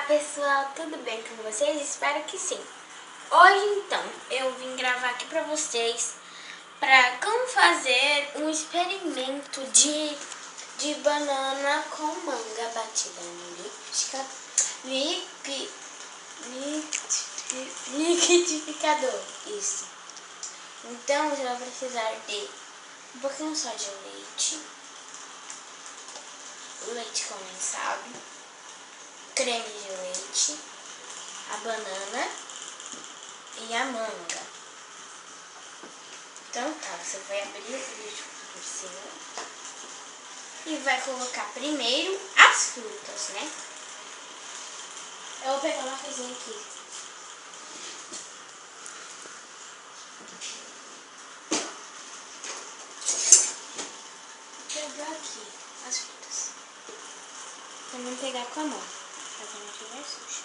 pessoal, tudo bem com vocês? Espero que sim. Hoje então eu vim gravar aqui pra vocês para como fazer um experimento de banana com manga batida no liquidificador. Isso. Então você vai precisar de um pouquinho só de leite, o leite condensado, creme de leite, a banana e a manga. Então tá, você vai abrir o liquidificador por cima e vai colocar primeiro as frutas, né? Eu vou pegar uma coisinha aqui. Vou pegar aqui as frutas. Também pegar com a mão, pra que não estiver suja.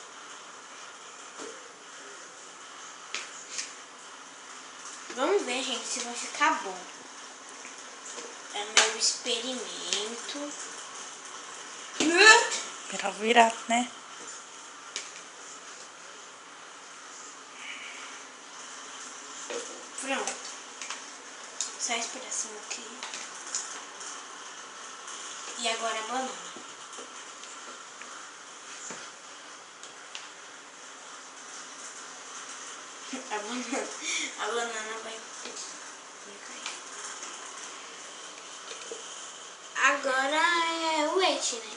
Vamos ver, gente, se vai ficar bom. É meu experimento. Pra virar, né? Pronto. Só esse pedacinho aqui. E agora a banana. A banana vai cair. Agora é o leite, né?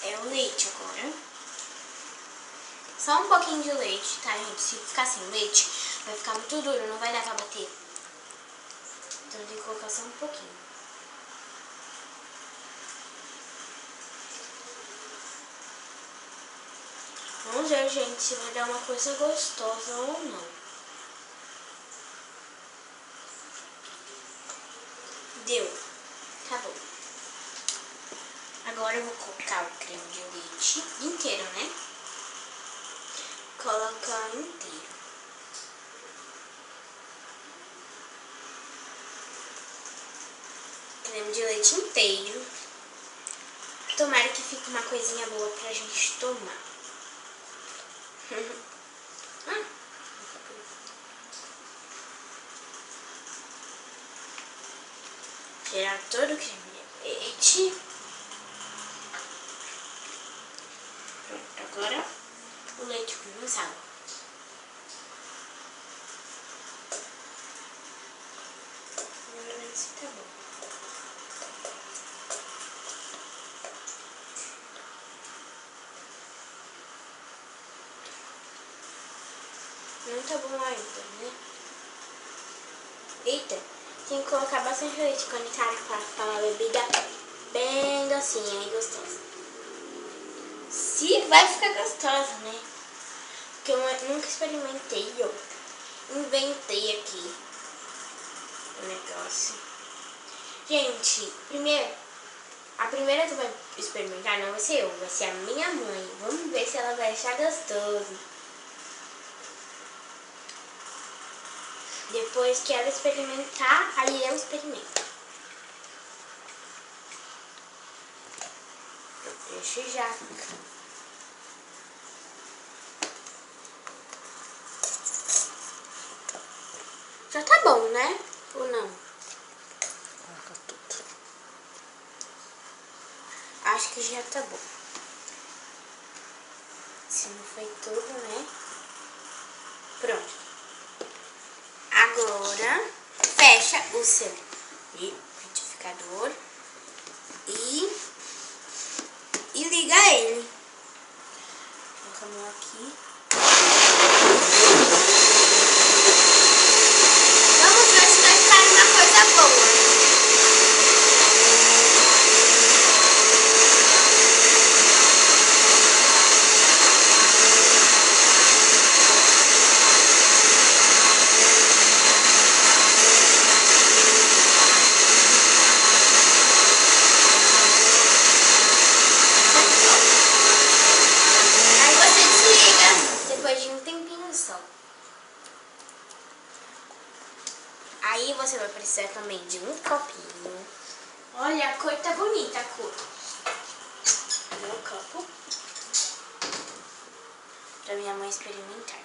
É o leite agora. Só um pouquinho de leite, tá, gente? Se ficar sem leite, vai ficar muito duro, não vai dar pra bater. Então tem que colocar só um pouquinho. Vamos ver, gente, se vai dar uma coisa gostosa ou não. Deu. Tá bom. Agora eu vou colocar o creme de leite inteiro, né? Colocar inteiro. Creme de leite inteiro. Tomara que fique uma coisinha boa pra gente tomar. Tirar todo o creme de leite. Pronto, agora o leite condensado. Agora vai ver se tá bom. Não tá bom ainda, né? Eita, tem que colocar bastante leite condensado para ficar uma bebida bem docinha e gostosa. Se vai ficar gostosa, né? Porque eu nunca experimentei, eu inventei aqui o negócio. Gente, a primeira que vai experimentar não vai ser eu, vai ser a minha mãe. Vamos ver se ela vai achar gostoso. Depois que ela experimentar, aí eu experimento. Deixa já. Já tá bom, né? Ou não? Coloca tudo. Acho que já tá bom. Se não foi tudo, né? Pronto. Agora, fecha o seu liquidificador e liga ele. Coloca a mão aqui. Vamos ver se vai ficar uma coisa boa. Aí você vai precisar também de um copinho Olha, a cor tá bonita, a cor. Meu copo. Pra minha mãe experimentar.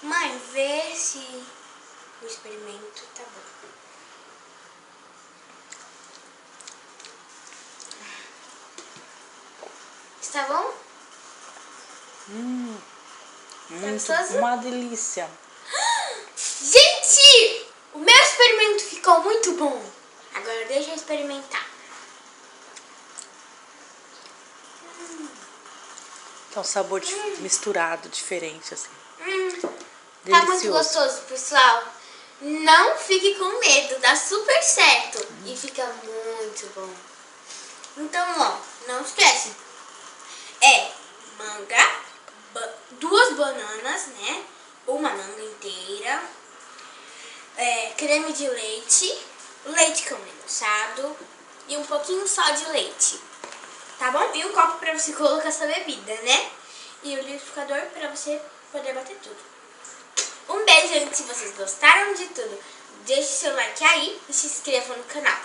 Mãe, vê se o experimento tá bom. Está bom? Muito, gostoso? uma delícia. Gente, o meu experimento ficou muito bom. Agora deixa eu experimentar. É um sabor misturado, diferente, assim. Tá muito Delicioso. gostoso, pessoal. Não fique com medo, dá super certo. E fica muito bom. Então, ó, não esquece. É manga, 2 bananas, né? Uma manga inteira. Creme de leite, leite condensado e um pouquinho só de leite. Tá bom? E um copo pra você colocar sua bebida, né? E o liquidificador pra você poder bater tudo. Um beijo, gente. Se vocês gostaram de tudo, deixe seu like aí e se inscreva no canal.